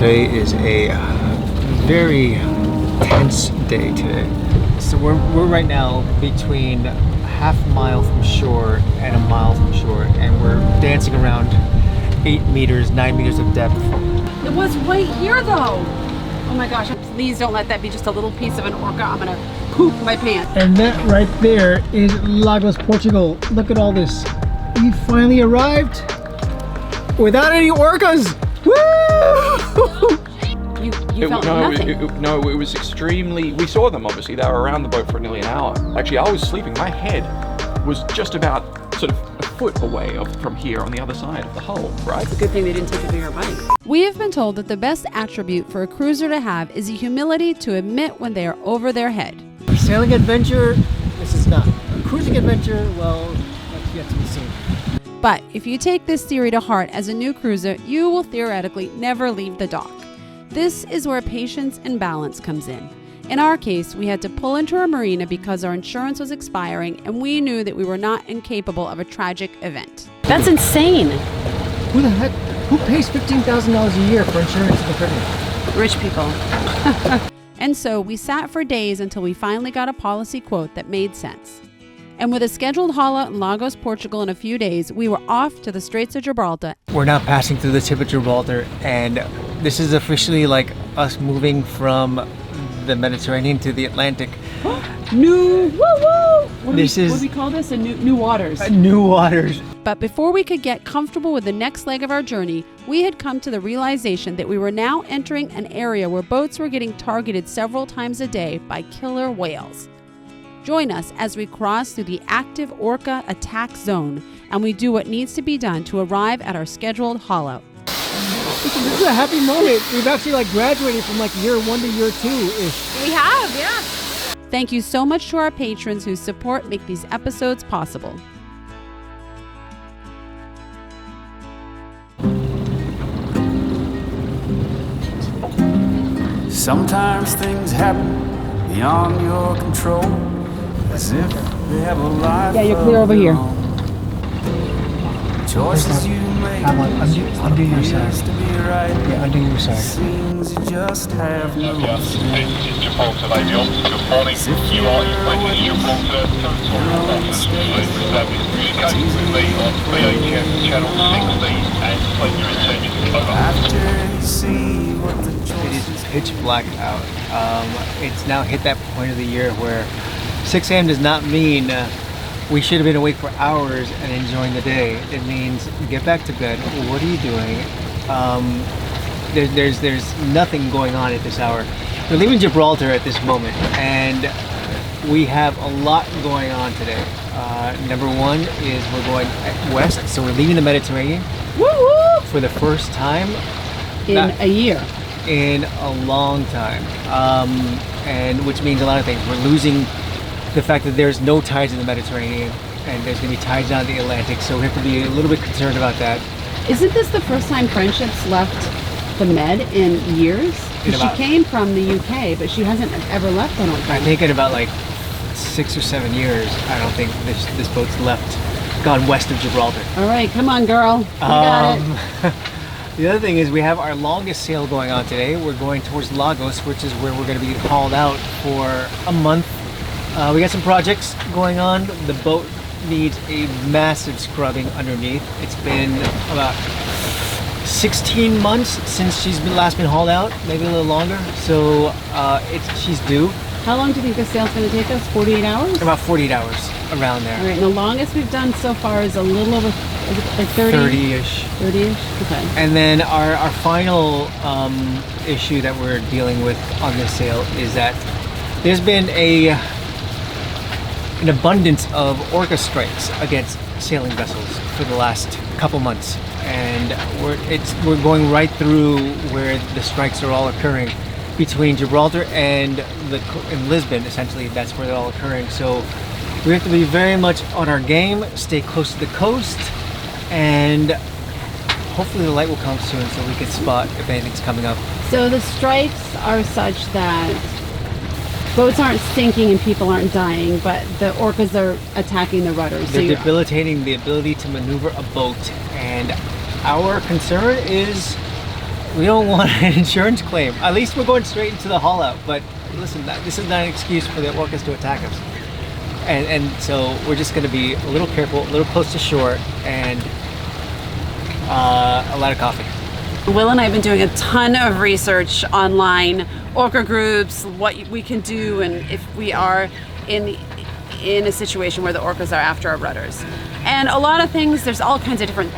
Today is a very tense day today. So we're right now between half a mile from shore and a mile from shore, and we're dancing around 8 meters, 9 meters of depth. It was right here though. Oh my gosh, please don't let that be just a little piece of an orca. I'm gonna poop my pants. And that right there is Lagos, Portugal. Look at all this. We finally arrived without any orcas. Woo! You felt nothing. It was extremely, we saw them obviously, they were around the boat for nearly an hour. Actually, I was sleeping, my head was just about sort of a foot away from here on the other side of the hull, right? It's a good thing they didn't take a bigger bite. We have been told that the best attribute for a cruiser to have is the humility to admit when they are over their head. A sailing adventure, this is not. A cruising adventure, well, that's yet to be seen. But if you take this theory to heart as a new cruiser, you will theoretically never leave the dock. This is where patience and balance comes in. In our case, we had to pull into a marina because our insurance was expiring and we knew that we were not incapable of a tragic event. That's insane. Who the heck, who pays $15,000 a year for insurance in the Caribbean? Rich people. And so we sat for days until we finally got a policy quote that made sense. And with a scheduled haul out in Lagos, Portugal in a few days, we were off to the Straits of Gibraltar. We're now passing through the tip of Gibraltar, and this is officially like us moving from the Mediterranean to the Atlantic. New, woo woo! What This do is- we call this? New waters. New waters. But before we could get comfortable with the next leg of our journey, we had come to the realization that we were now entering an area where boats were getting targeted several times a day by killer whales. Join us as we cross through the active orca attack zone and we do what needs to be done to arrive at our scheduled haul out. This is a happy moment. We've actually graduated from year 1 to year 2-ish. We have, yeah. Thank you so much to our patrons whose support make these episodes possible. Sometimes things happen beyond your control, as if they have a life. Yeah, you're clear over here. Choices you make. Undo your side. To be right. Yeah, undo your side. Seems you just have no say. This is Gibraltar, Avion. Good morning. You are in place in Gibraltar. Total service communicating with me on VHF channel 16 and when you're intending over. After you see what the It choices is pitch black out. It's now hit that point of the year where 6 a.m. does not mean we should have been awake for hours and enjoying the day. It means get back to bed. What are you doing? There's nothing going on at this hour. We're leaving Gibraltar at this moment, and we have a lot going on today. Number one is we're going west, so we're leaving the Mediterranean for the first time In a year. in a long time, and which means a lot of things. We're losing the fact that there's no tides in the Mediterranean, and there's going to be tides down the Atlantic, so we have to be a little bit concerned about that. Isn't this the first time Friendships left the Med in years? 'Cause In she about- came from the UK, but she hasn't ever left, I don't I think. think in about 6 or 7 years, I don't think this boat's gone west of Gibraltar. All right, come on, girl. You got it. The other thing is we have our longest sail going on today. We're going towards Lagos, which is where we're going to be hauled out for a month. We got some projects going on. The boat needs a massive scrubbing underneath. It's been about 16 months since she's last been hauled out, maybe a little longer. So she's due. How long do you think this sail's going to take us? 48 hours? About 48 hours, around there. All right, and the longest we've done so far is a little over, is it like 30? 30-ish. 30-ish? Okay. And then our final issue that we're dealing with on this sail is that there's been an abundance of orca strikes against sailing vessels for the last couple months, and we're going right through where the strikes are all occurring between Gibraltar and Lisbon. Essentially, that's where they're all occurring. So we have to be very much on our game, stay close to the coast, and hopefully the light will come soon so we can spot if anything's coming up. So the strikes are such that boats aren't sinking and people aren't dying, but the orcas are attacking the rudders. So They're you're- debilitating the ability to maneuver a boat, and our concern is we don't want an insurance claim. At least we're going straight into the haul out. But listen, this is not an excuse for the orcas to attack us. And so we're just going to be a little careful, a little close to shore, and a lot of coffee. Will and I have been doing a ton of research online, orca groups, what we can do, and if we are in a situation where the orcas are after our rudders. And a lot of things, there's all kinds of different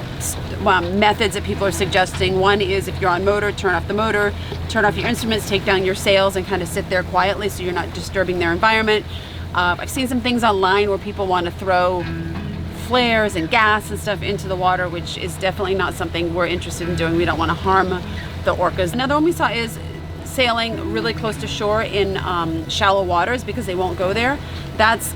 methods that people are suggesting. One is if you're on motor, turn off the motor, turn off your instruments, take down your sails, and kind of sit there quietly so you're not disturbing their environment. I've seen some things online where people want to throw flares and gas and stuff into the water, which is definitely not something we're interested in doing. We don't want to harm the orcas. Another one we saw is sailing really close to shore in shallow waters because they won't go there. That's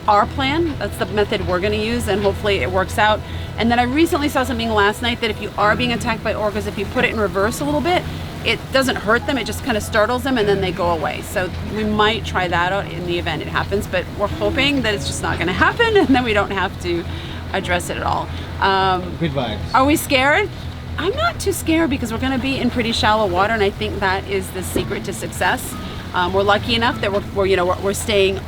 our plan. That's the method we're going to use, and hopefully it works out. And then I recently saw something last night that if you are being attacked by orcas, if you put it in reverse a little bit, it doesn't hurt them, it just kind of startles them and then they go away. So we might try that out in the event it happens, but we're hoping that it's just not going to happen and then we don't have to address it at all. Good vibes. Are we scared? I'm not too scared because we're going to be in pretty shallow water, and I think that is the secret to success. We're lucky enough that we're staying.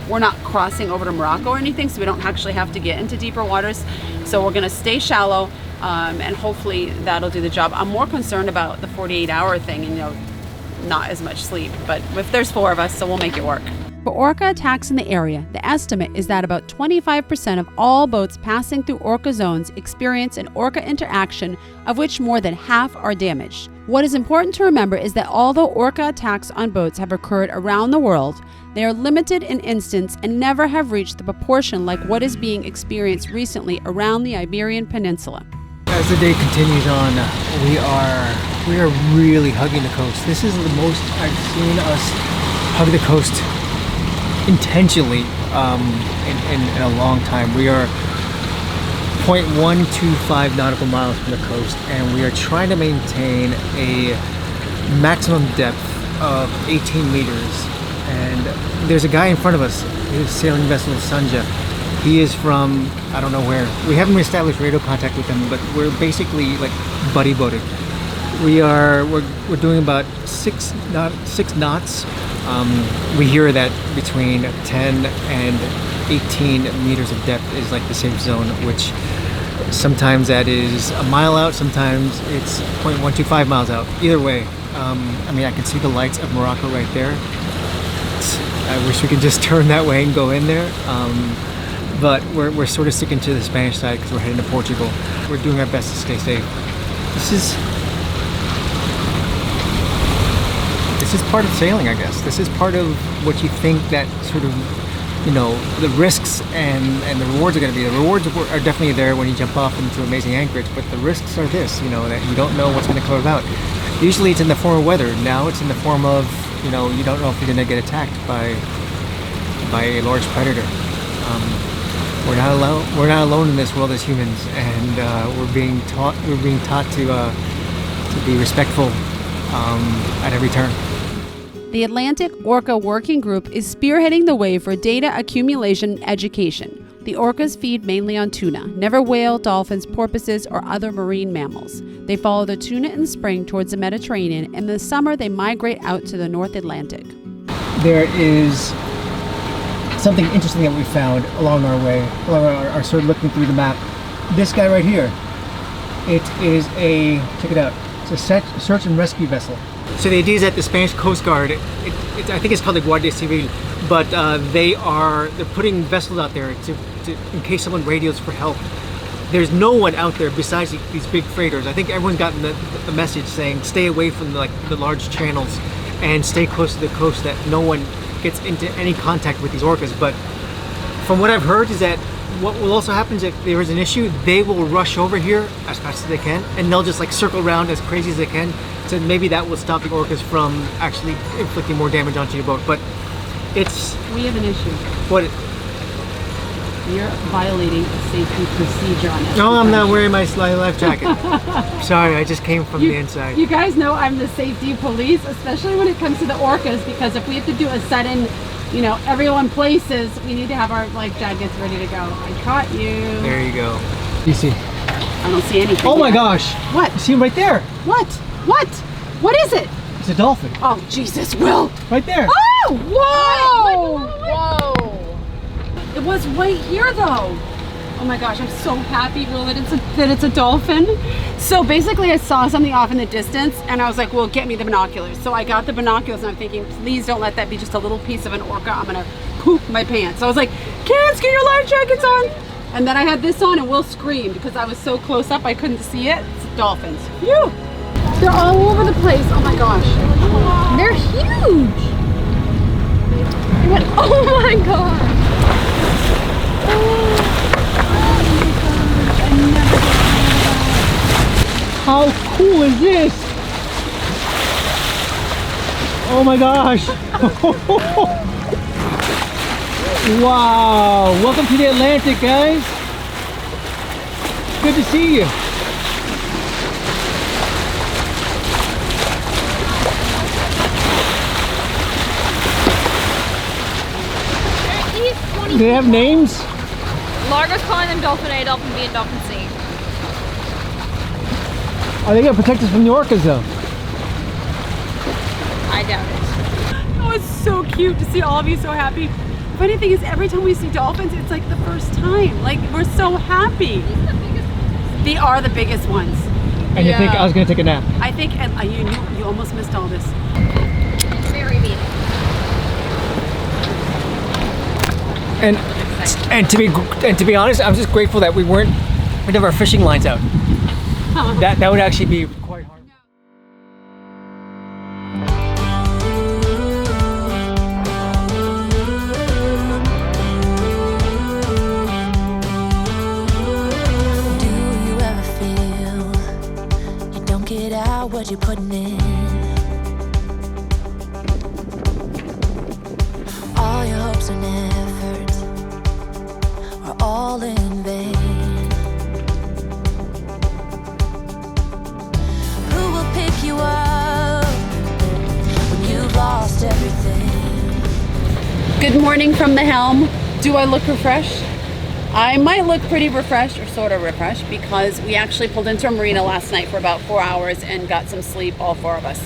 We're not crossing over to Morocco or anything, so we don't actually have to get into deeper waters. So we're going to stay shallow, and hopefully that'll do the job. I'm more concerned about the 48-hour thing and not as much sleep. But if there's 4 of us, so we'll make it work. For orca attacks in the area, the estimate is that about 25% of all boats passing through orca zones experience an orca interaction, of which more than half are damaged. What is important to remember is that although orca attacks on boats have occurred around the world, they are limited in instance and never have reached the proportion like what is being experienced recently around the Iberian Peninsula. As the day continues on, we are really hugging the coast. This is the most I've seen us hug the coast intentionally in a long time. We are 0.125 nautical miles from the coast, and we are trying to maintain a maximum depth of 18 meters. And there's a guy in front of us, his sailing vessel Sanja. He is from, I don't know where. We haven't established radio contact with him, but we're basically like buddy boated. We're doing about 6 knots. We hear that between 10 and 18 meters of depth is like the safe zone, which sometimes that is a mile out, sometimes it's 0.125 miles out. Either way, I can see the lights of Morocco right there. I wish we could just turn that way and go in there. But we're sort of sticking to the Spanish side because we're heading to Portugal. We're doing our best to stay safe. This is part of sailing, I guess. This is part of what you think that sort of, the risks and the rewards are going to be. The rewards are definitely there when you jump off into amazing anchorage, but the risks are this, that you don't know what's going to come about. Usually it's in the form of weather. Now it's in the form of, you don't know if you're going to get attacked by a large predator. We're not alone in this world as humans, and we're being taught to be respectful at every turn. The Atlantic Orca Working Group is spearheading the way for data accumulation and education. The orcas feed mainly on tuna, never whale, dolphins, porpoises, or other marine mammals. They follow the tuna in the spring towards the Mediterranean, and in the summer they migrate out to the North Atlantic. There is something interesting that we found along our way, our sort of looking through the map. This guy right here, check it out, it's a search and rescue vessel. So the idea is that the Spanish Coast Guard, I think it's called the Guardia Civil, but they're putting vessels out there to in case someone radios for help. There's no one out there besides these big freighters. I think everyone's gotten the message saying stay away from the large channels and stay close to the coast, that no one gets into any contact with these orcas. But from what I've heard is that what will also happen is if there is an issue, they will rush over here as fast as they can, and they'll just circle around as crazy as they can. So maybe that will stop the orcas from actually inflicting more damage onto your boat. But We have an issue. What? You're violating a safety procedure on it. No, I'm not wearing my life jacket. Sorry, I just came from the inside. You guys know I'm the safety police, especially when it comes to the orcas, because if we have to do a sudden, everyone places, we need to have our life jackets ready to go. I caught you. There you go. You see? I don't see anything. Oh my yet. gosh! What? You see him right there? What? What? What is it? It's a dolphin. Oh, Jesus, Will. Right there. Oh, whoa! Whoa! It was right here, though. Oh my gosh, I'm so happy, Will, that it's a dolphin. So basically, I saw something off in the distance, and I was like, well, get me the binoculars. So I got the binoculars, and I'm thinking, please don't let that be just a little piece of an orca. I'm gonna poop my pants. So I was like, kids, get your life jackets on. And then I had this on, and Will screamed because I was so close up, I couldn't see it. It's dolphins. Phew! They're all over the place. Oh my gosh. They're huge. Oh my god. How cool is this? Oh my gosh. Wow. Welcome to the Atlantic, guys. Good to see you. Do they have names? Largo's calling them Dolphin A, Dolphin B, and Dolphin C. Are they gonna protect us from the orcas though? I doubt it. Oh, it's so cute to see all of you so happy. Funny thing is, every time we see dolphins, it's like the first time. Like, we're so happy. These are the biggest ones. They are the biggest ones. And you think I was gonna take a nap? I think, and you almost missed all this. Very mean. And to be honest, I'm just grateful that we didn't have our fishing lines out. That would actually be quite hard. Do you ever feel you don't get out what you're putting in? All your hopes and efforts are all in vain. Who will pick you up when you've lost everything? Good morning from the helm. Do I look refreshed? I might look pretty refreshed, or sort of refreshed, because we actually pulled into a marina last night for about 4 hours and got some sleep, all 4 of us.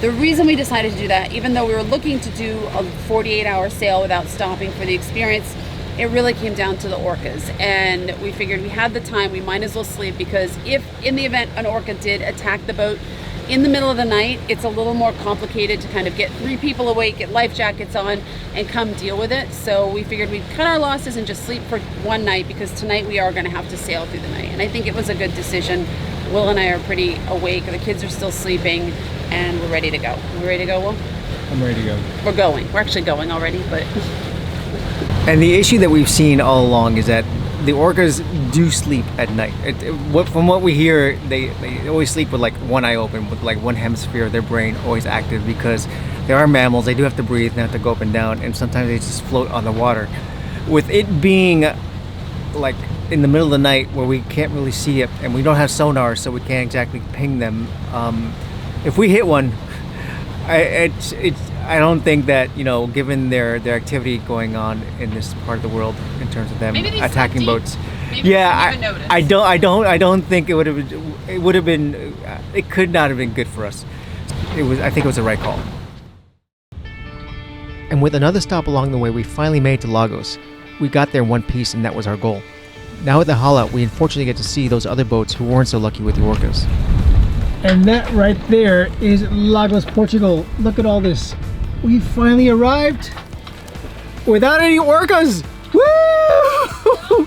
The reason we decided to do that, even though we were looking to do a 48-hour sail without stopping for the experience, it really came down to the orcas. And we figured we had the time, we might as well sleep, because if in the event an orca did attack the boat in the middle of the night, it's a little more complicated to kind of get 3 people awake, get life jackets on, and come deal with it. So we figured we'd cut our losses and just sleep for one night, because tonight we are going to have to sail through the night. And I think it was a good decision. Will and I are pretty awake. The kids are still sleeping, and we're ready to go. We ready to go, Will? I'm ready to go. We're going. We're actually going already, but... And the issue that we've seen all along is that the orcas do sleep at night. From what we hear, they always sleep with like one eye open, with like one hemisphere of their brain always active, because they are mammals. They do have to breathe, they have to go up and down, and sometimes they just float on the water. With it being like in the middle of the night where we can't really see it, and we don't have sonar, so we can't exactly ping them. If we hit one, I don't think that, given their activity going on in this part of the world in terms of them attacking boats. Yeah, I don't think it would have been. It could not have been good for us. I think it was the right call. And with another stop along the way, we finally made it to Lagos. We got there in one piece, and that was our goal. Now at the haul out, we unfortunately get to see those other boats who weren't so lucky with the orcas. And that right there is Lagos, Portugal. Look at all this. We finally arrived without any orcas. Woo!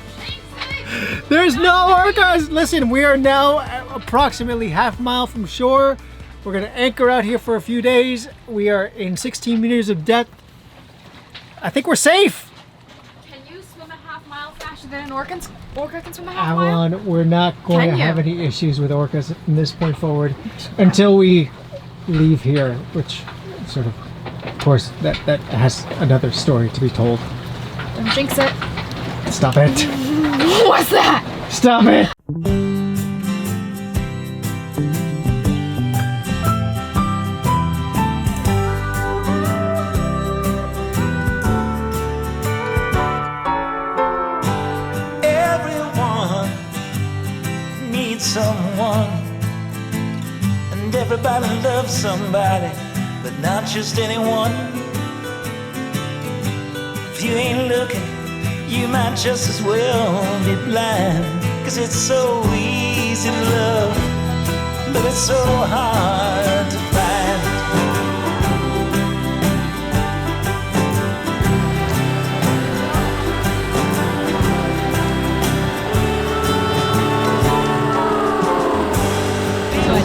There's no orcas. Listen, we are now approximately half mile from shore. We're gonna anchor out here for a few days. We are in 16 meters of depth. I think we're safe. Can you swim a half mile faster than an orca can swim a half mile? Avalon, we're not going to have any issues with orcas from this point forward until we leave here, which sort of course, that has another story to be told. Don't jinx it. Stop it. What's that? Stop it. Everyone needs someone, and everybody wanna love somebody, but not just anyone. If you ain't looking, you might just as well be blind. 'Cause it's so easy to love, but it's so hard to find.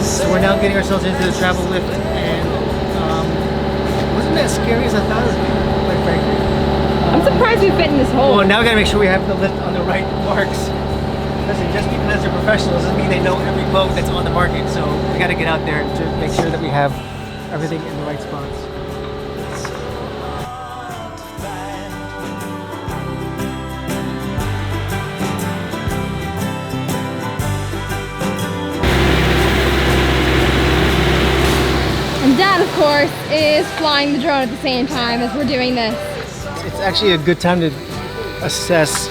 So we're now getting ourselves into the travel lift, and wasn't that as scary as I thought it would be, quite frankly. I'm surprised we fit in this hole. Well, now we gotta make sure we have the lift on the right marks. Listen, just because they're professionals doesn't mean they know every boat that's on the market, so we gotta get out there to make sure that we have everything in the right spots. And Dad, of course, is flying the drone at the same time as we're doing this. It's actually a good time to assess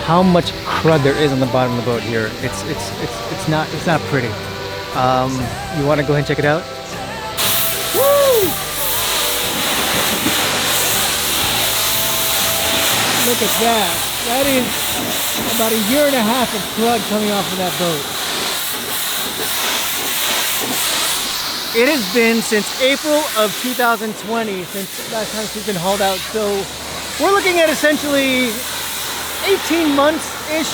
how much crud there is on the bottom of the boat here. It's not pretty. You want to go ahead and check it out? Woo! Look at that. That is about 1.5 years of crud coming off of that boat. It has been since April of 2020 since last time she's been hauled out. So we're looking at essentially 18 months-ish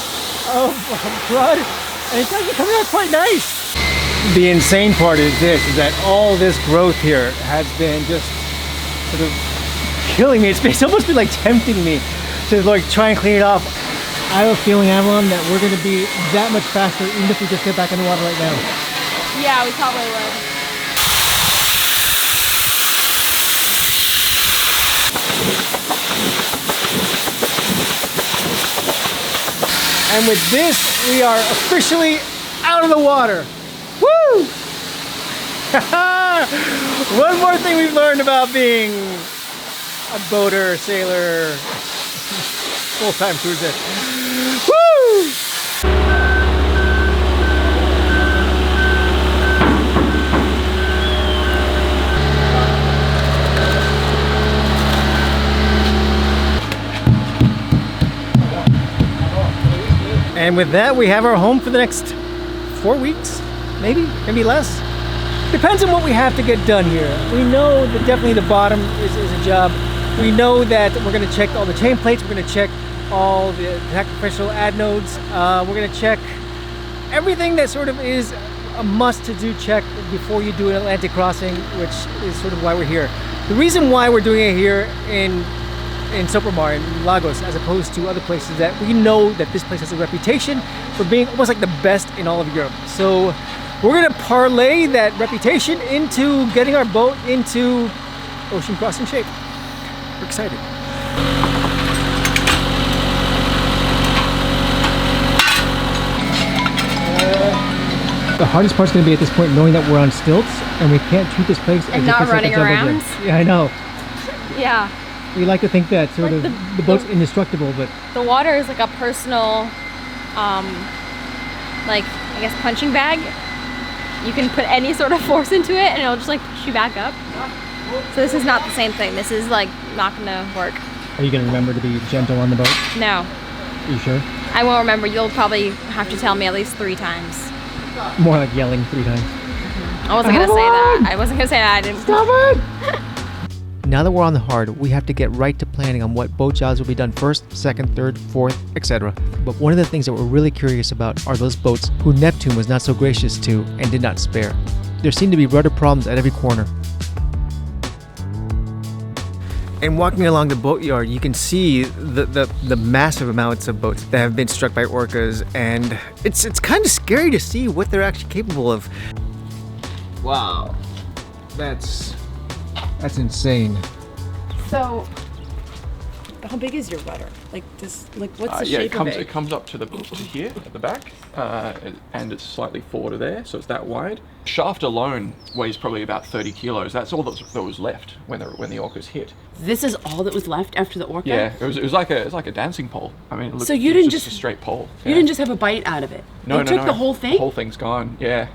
of crud, and it's actually coming out quite nice. The insane part is this, is that all this growth here has been just sort of killing me. It's almost been like tempting me to like try and clean it off. I have a feeling, Avalon, that we're gonna be that much faster even if we just get back in the water right now. Yeah, we probably would. And with this, we are officially out of the water. Woo! One more thing we've learned about being a boater, sailor, full-time cruiser. Woo! And with that, we have our home for the next 4 weeks, maybe less. Depends on what we have to get done here. We know that definitely the bottom is a job. We know that we're gonna check all the chain plates, we're gonna check all the sacrificial ad nodes, we're gonna check everything that sort of is a must-to-do check before you do an Atlantic crossing, which is sort of why we're here. The reason why we're doing it here in Sopramar, in Lagos, as opposed to other places, that we know that this place has a reputation for being almost like the best in all of Europe. So we're gonna parlay that reputation into getting our boat into ocean crossing shape. We're excited. The hardest part's gonna be at this point knowing that we're on stilts and we can't treat this place and as not if it's running like a jungle around. gym. Yeah, I know. Yeah. We like to think that sort Like of the boat's indestructible, but The water is like a personal, like, I guess, punching bag. You can put any sort of force into it and it'll just like push you back up. So this is not the same thing. This is like not gonna work. are you gonna remember to be gentle on the boat? No, Are you sure? I won't remember. You'll probably have to tell me at least 3 times. More like yelling 3 times. I wasn't gonna say that. I wasn't gonna say that. I didn't. Stop it! Now that we're on the hard, we have to get right to planning on what boat jobs will be done first, second, third, fourth, etc. But one of the things that we're really curious about are those boats who Neptune was not so gracious to and did not spare. There seem to be rudder problems at every corner. And walking along the boatyard, you can see the massive amounts of boats that have been struck by orcas, and it's kind of scary to see what they're actually capable of. Wow, that's insane. So, how big is your rudder? Like this, like what's the Yeah, shape of it? it comes up to here at the back, and it's slightly forward of there, so it's that wide. Shaft alone weighs probably about 30 kilos. That's all that was left when the orcas hit. This is all that was left after the orca? Yeah, it was like a dancing pole. I mean, it looked, So you it was didn't just just- a straight pole. You didn't just have a bite out of it. No, They took the whole thing? The whole thing's gone. Yeah.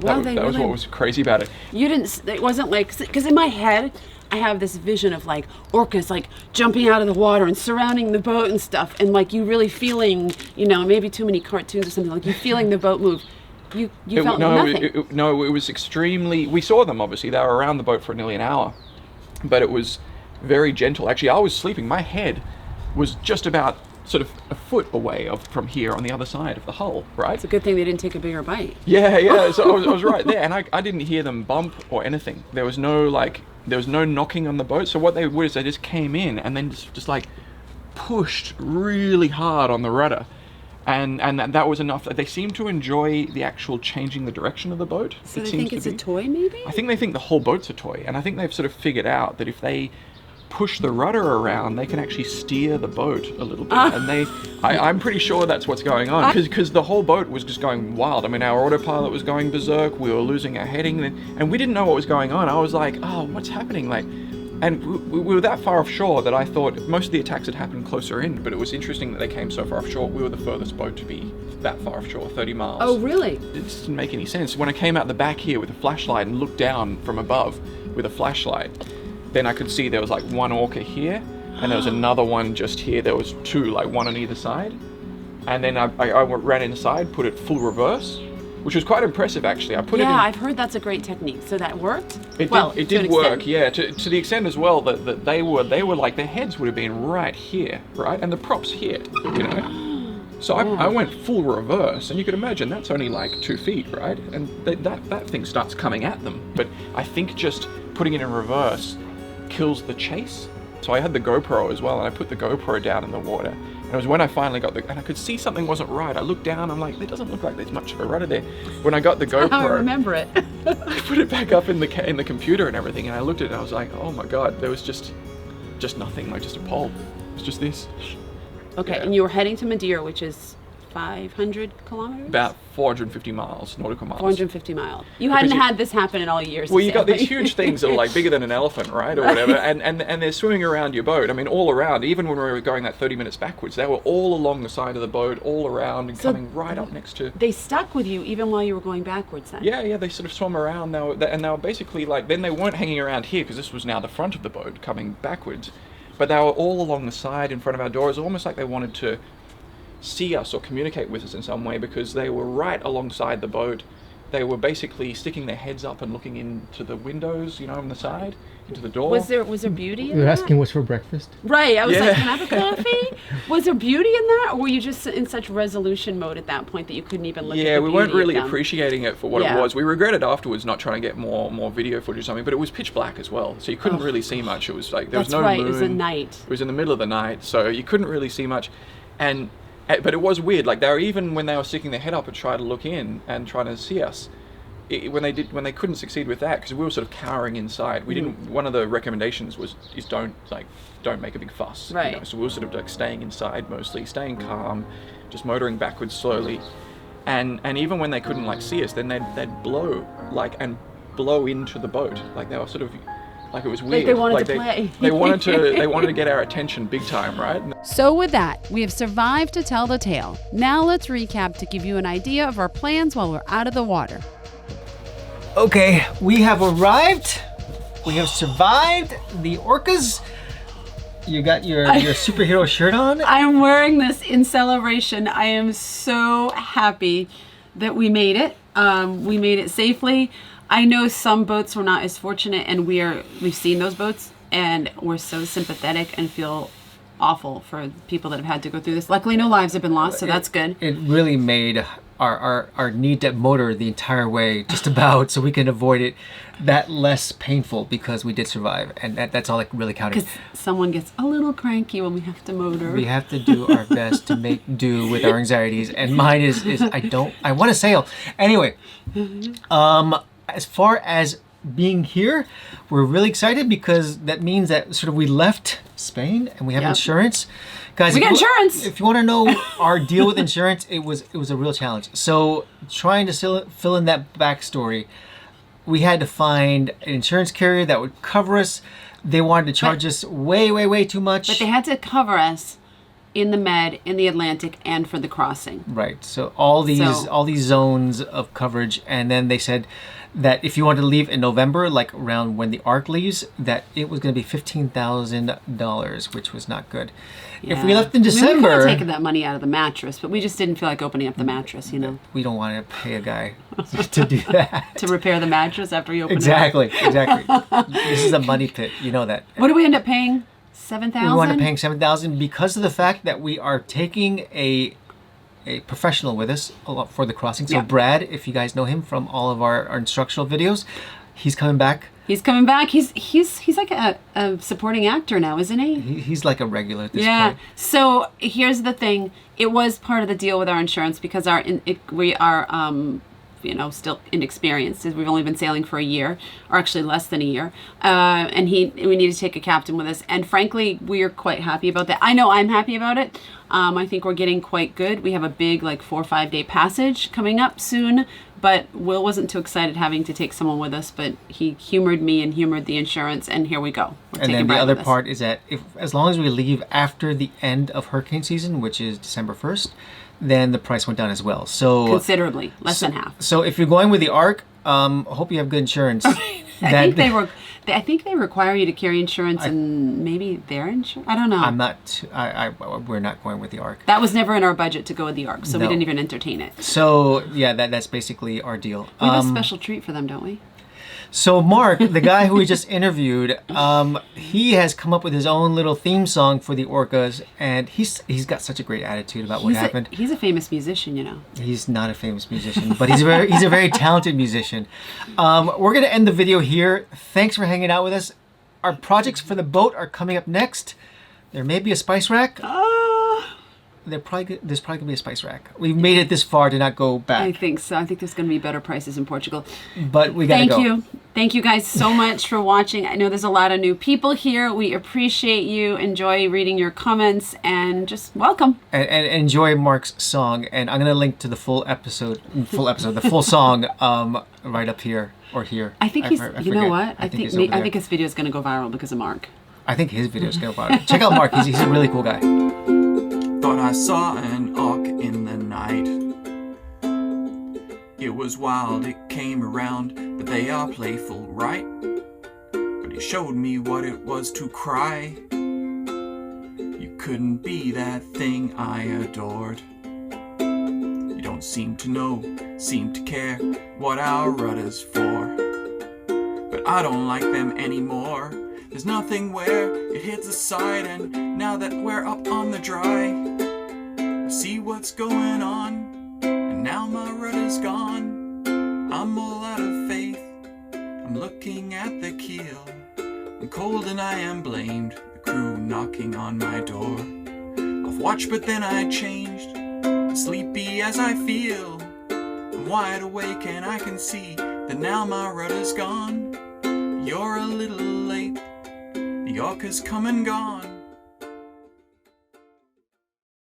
Wow, that was what was crazy about it. You didn't. It wasn't like, because in my head, I have this vision of like orcas like jumping out of the water and surrounding the boat and stuff, and like you really feeling, maybe too many cartoons or something, like you feeling the boat move. You felt nothing. It was extremely. We saw them obviously. They were around the boat for nearly an hour, but it was very gentle. Actually, I was sleeping. My head was just about sort of a foot away from here on the other side of the hull, right? It's a good thing they didn't take a bigger bite. Yeah. So I was right there, and I didn't hear them bump or anything. There was no knocking on the boat. So what they would is they just came in and then just like pushed really hard on the rudder, and that was enough. They seem to enjoy the actual changing the direction of the boat. So they think it's a toy, maybe? I think they think the whole boat's a toy, and I think they've sort of figured out that if they push the rudder around, they can actually steer the boat a little bit. And I'm pretty sure that's what's going on, because the whole boat was just going wild. I mean, our autopilot was going berserk. We were losing our heading, and we didn't know what was going on. I was like, oh, what's happening? And we were that far offshore that I thought most of the attacks had happened closer in, but it was interesting that they came so far offshore. We were the furthest boat to be that far offshore, 30 miles. Oh, really? It just didn't make any sense. When I came out the back here with a flashlight and looked down from above with a flashlight, then I could see there was like one orca here, and there was another one just here. There was two, like one on either side. And then I ran inside, put it full reverse, which was quite impressive actually. I put it in. Yeah, I've heard that's a great technique. So that worked? It did work, yeah, to the extent as well that they were like, their heads would have been right here, right? And the props here, So I went full reverse, and you could imagine that's only like 2 feet, right? And that thing starts coming at them. But I think just putting it in reverse kills the chase. So I had the GoPro as well, and I put the GoPro down in the water. And it was when I finally got and I could see something wasn't right. I looked down, I'm like, it doesn't look like there's much of a rudder there. When I got the GoPro, I remember it. I put it back up in the computer and everything, and I looked at it and I was like, oh my God, there was just nothing, like just a pole. It was just this. Okay, Yeah. and you were heading to Madeira, which is 500 kilometers? About 450 miles, nautical miles. 450 miles. You hadn't had this happen in all years. Well, you got these huge things that are like bigger than an elephant, right, or whatever, and they're swimming around your boat. I mean, all around. Even when we were going that 30 minutes backwards, they were all along the side of the boat, all around, and coming right up next to. They stuck with you even while you were going backwards then? Yeah, they sort of swam around. They were basically like. Then they weren't hanging around here because this was now the front of the boat coming backwards, but they were all along the side in front of our doors, almost like they wanted to see us or communicate with us in some way, because they were right alongside the boat. They were basically sticking their heads up and looking into the windows, on the side, into the door. Was there beauty in You're that? asking what's for breakfast? Right, I was like, can I have a coffee? Was there beauty in that, or were you just in such resolution mode at that point that you couldn't even look at the Yeah, we weren't beauty of really them? appreciating it for what it was. We regretted afterwards not trying to get more video footage or something, but it was pitch black as well, so you couldn't really see much. It was like there was no right, moon. it was a night. It was in the middle of the night, so you couldn't really see much. But it was weird. Like, they were, even when they were sticking their head up and trying to look in and trying to see us, when they couldn't succeed with that, because we were sort of cowering inside. We didn't. One of the recommendations is don't make a big fuss. Right. So we were sort of like staying inside mostly, staying calm, just motoring backwards slowly, and even when they couldn't like see us, then they'd blow into the boat. Like they were sort of. Like it was weird. Like they wanted to play. They wanted to get our attention big time, right? So with that, we have survived to tell the tale. Now let's recap to give you an idea of our plans while we're out of the water. Okay, we have arrived. We have survived the orcas. You got your superhero shirt on. I'm wearing this in celebration. I am so happy that we made it. We made it safely. I know some boats were not as fortunate, and we've seen those boats, and we're so sympathetic and feel awful for people that have had to go through this. Luckily, no lives have been lost, so that's good. It really made our need to motor the entire way just about, so we can avoid it, that less painful, because we did survive, and that's all that really counted. Because someone gets a little cranky when we have to motor. We have to do our best to make do with our anxieties, and mine is I want to sail. Anyway, as far as being here, we're really excited, because that means that sort of we left Spain and we have insurance, Guys, We got insurance. If you want to know our deal with insurance, it was a real challenge. So trying to fill in that backstory, we had to find an insurance carrier that would cover us. They wanted to charge us way too much. But they had to cover us in the Med, in the Atlantic, and for the crossing. Right. So all these zones of coverage, and then they said that if you wanted to leave in November, like around when the ARC leaves, that it was going to be $15,000, which was not good. If we left in December, we could have taken that money out of the mattress, but we just didn't feel like opening up the mattress. We don't want to pay a guy to do that. To repair the mattress after you open Exactly. This is a money pit. You know that. What do we end up paying? $7,000? We wound up paying $7,000 because of the fact that we are taking a professional with us for the crossing. So Brad, if you guys know him from all of our instructional videos, he's coming back. He's coming back. He's like a supporting actor now, isn't he? He's like a regular at this point. So here's the thing. It was part of the deal with our insurance because we are still inexperienced. We've only been sailing for a year, or actually less than a year. And we need to take a captain with us. And frankly, we are quite happy about that. I know I'm happy about it. I think we're getting quite good. We have a big 4 or 5 day passage coming up soon. But Will wasn't too excited having to take someone with us, but he humored me and humored the insurance, and here we go. And then the other part is that as long as we leave after the end of hurricane season, which is December 1st, then the price went down as well. So considerably, less than half. So if you're going with the ARC, hope you have good insurance. I think they require you to carry insurance and maybe their insurance. I don't know. We're not going with the ARC. That was never in our budget to go with the ARC, so we didn't even entertain it. So yeah, that's basically our deal. We have a special treat for them, don't we? So Mark, the guy who we just interviewed, he has come up with his own little theme song for the Orcas, and he's got such a great attitude about what happened. He's a famous musician, you know. He's not a famous musician, but he's a very talented musician. We're gonna end the video here. Thanks for hanging out with us. Our projects for the boat are coming up next. There may be a spice rack. There's probably gonna be a spice rack. We've made it this far to not go back. I think so. I think there's gonna be better prices in Portugal. But we gotta go. Thank you guys so much for watching. I know there's a lot of new people here. We appreciate you. Enjoy reading your comments and just welcome. And enjoy Mark's song. And I'm gonna link to the full song right up here or here. I think you know what? I think his video is gonna go viral because of Mark. I think his video is gonna go viral. Check out Mark. He's a really cool guy. Thought I saw an orc in the night. It was wild, it came around, but they are playful, right? But it showed me what it was to cry. You couldn't be that thing I adored. You don't seem to know, seem to care what our rudder's for. But I don't like them anymore. There's nothing where it hits the side, and now that we're up on the dry, I see what's going on, and now my rudder's gone. I'm all out of faith, I'm looking at the keel. I'm cold and I am blamed, the crew knocking on my door. I've watched but then I changed, sleepy as I feel. I'm wide awake and I can see that now my rudder's gone. You're a little late, the orca's come and gone.